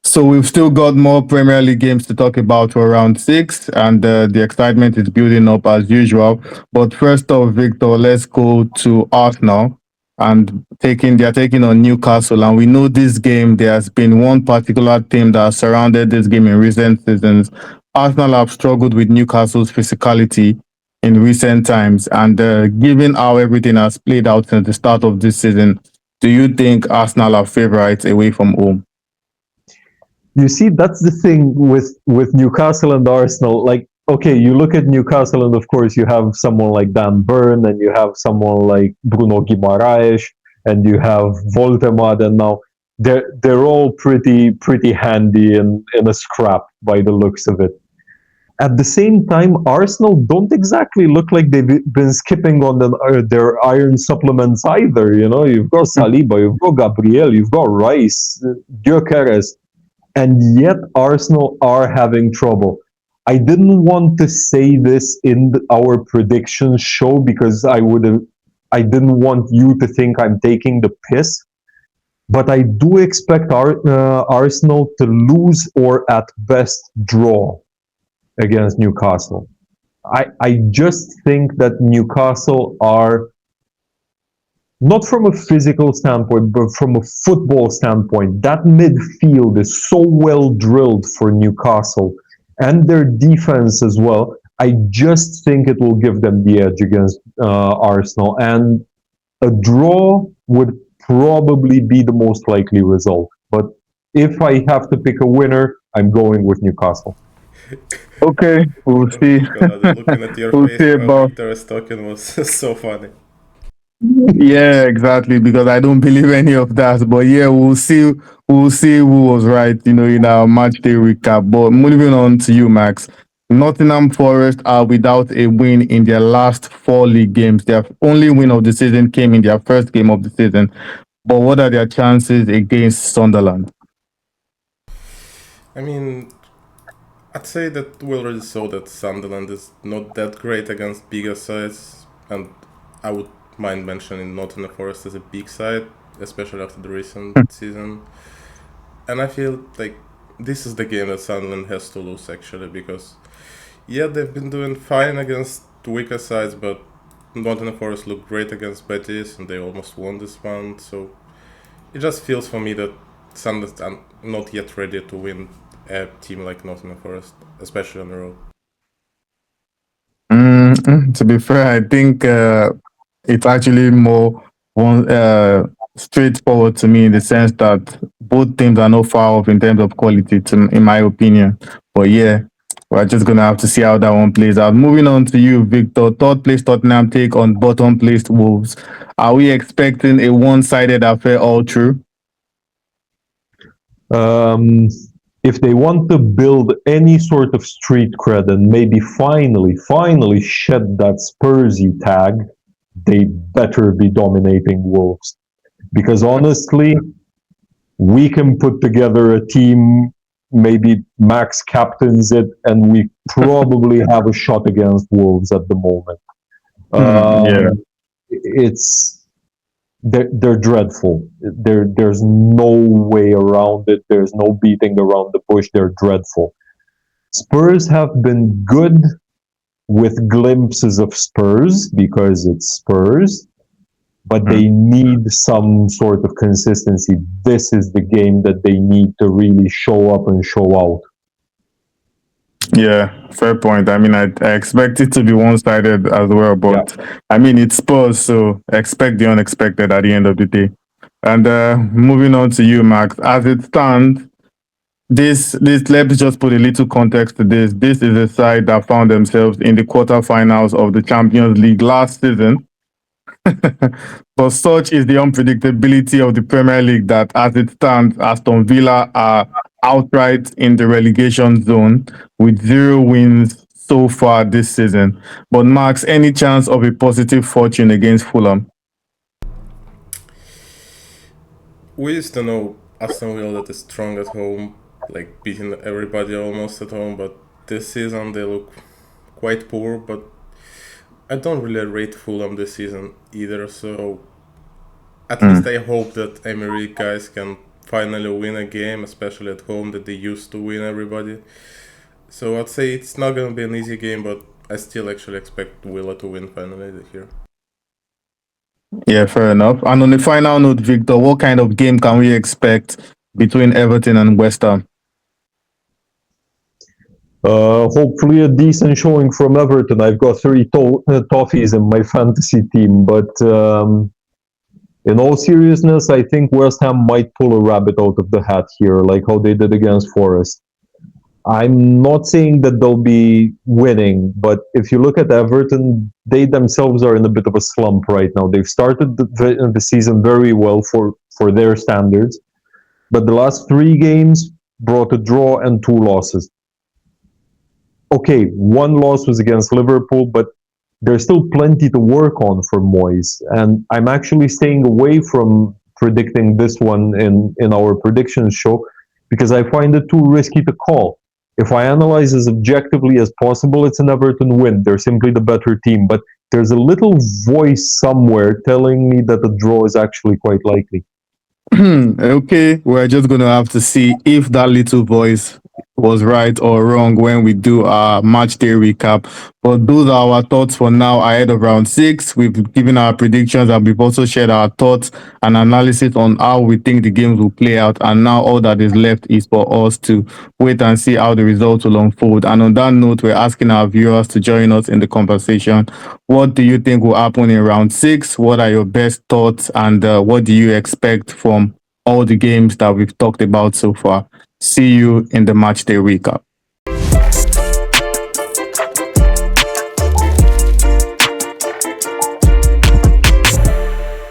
So we've still got more Premier League games to talk about for round six, and the excitement is building up as usual. But first off, Victor, let's go to Arsenal and they're taking on Newcastle. And we know this game. There has been one particular theme that has surrounded this game in recent seasons. Arsenal have struggled with Newcastle's physicality in recent times, and given how everything has played out since the start of this season, do you think Arsenal are favourites away from home? You see, that's the thing with Newcastle and Arsenal. Like, okay, you look at Newcastle, and of course, you have someone like Dan Burn, and you have someone like Bruno Guimaraes, and you have Voltemade, and now they're all pretty handy in a scrap by the looks of it. At the same time, Arsenal don't exactly look like they've been skipping on their iron supplements either. You know, you've got Saliba, you've got Gabriel, you've got Rice, Gyökeres, and yet Arsenal are having trouble. I didn't want to say this in our prediction show because I didn't want you to think I'm taking the piss. But I do expect Arsenal to lose or at best draw against Newcastle. I just think that Newcastle are not from a physical standpoint, but from a football standpoint. That midfield is so well drilled for Newcastle and their defense as well. I just think it will give them the edge against Arsenal, and a draw would probably be the most likely result. But if I have to pick a winner, I'm going with Newcastle. Okay, we'll Oh see. my god, looking at your We'll face see while about. Victor is talking was so funny. Yeah, exactly. Because I don't believe any of that. But yeah, we'll see. We'll see who was right. In our match day recap. But moving on to you, Max. Nottingham Forest are without a win in their last four league games. Their only win of the season came in their first game of the season. But what are their chances against Sunderland? I mean, I'd say that we already saw that Sunderland is not that great against bigger sides, and I would mind mentioning Nottingham Forest as a big side, especially after the recent season. And I feel like this is the game that Sunderland has to lose actually, because yeah, they've been doing fine against weaker sides, but Nottingham Forest looked great against Betis, and they almost won this one. So it just feels for me that Sunderland are not yet ready to win a team like Nottingham Forest, especially on the road. To be fair, I think it's actually more one straightforward to me in the sense that both teams are not far off in terms of quality, in my opinion. But yeah, we're just gonna have to see how that one plays out. Moving on to you, Victor. Third place Tottenham take on bottom placed Wolves. Are we expecting a one-sided affair all through? Um, if they want to build any sort of street cred and maybe finally shed that Spursy tag, they better be dominating Wolves. Because honestly, we can put together a team, maybe Max captains it, and we probably have a shot against Wolves at the moment. Yeah. It's they're dreadful. There's no way around it. There's no beating around the bush. They're dreadful. Spurs have been good with glimpses of Spurs because it's Spurs, but they need some sort of consistency. This is the game that they need to really show up and show out. Yeah, fair point. I mean, I expect it to be one-sided as well, but I mean, it's Spurs, so expect the unexpected at the end of the day. And moving on to you, Max. As it stands, this let's just put a little context to this. This is a side that found themselves in the quarterfinals of the Champions League last season. But such is the unpredictability of the Premier League that, as it stands, Aston Villa are outright in the relegation zone with 0 wins so far this season. But Max, any chance of a positive fortune against Fulham? We used to know Aston Villa that is strong at home, like beating everybody almost at home, but this season they look quite poor. But I don't really rate Fulham this season either, so at least I hope that Emery guys can finally win a game, especially at home that they used to win everybody. So I'd say it's not gonna be an easy game, but I still actually expect Villa to win finally here. Yeah, fair enough. And on the final note, Victor, what kind of game can we expect between Everton and West Ham? Hopefully a decent showing from Everton. I've got three toffees in my fantasy team, but in all seriousness, I think West Ham might pull a rabbit out of the hat here, like how they did against Forest. I'm not saying that they'll be winning, but if you look at Everton, they themselves are in a bit of a slump right now. They've started the season very well for their standards, but the last three games brought a draw and two losses. Okay, one loss was against Liverpool, but there's still plenty to work on for Moyes. And I'm actually staying away from predicting this one in our predictions show because I find it too risky to call. If I analyze as objectively as possible, it's an Everton win. They're simply the better team. But there's a little voice somewhere telling me that the draw is actually quite likely. Okay, we're just going to have to see if that little voice was right or wrong when we do our match day recap. But those are our thoughts for now ahead of round 6. We've given our predictions and we've also shared our thoughts and analysis on how we think the games will play out. And now all that is left is for us to wait and see how the results will unfold. And on that note, we're asking our viewers to join us in the conversation. What do you think will happen in round 6? What are your best thoughts? And what do you expect from all the games that we've talked about so far? See you in the match day recap.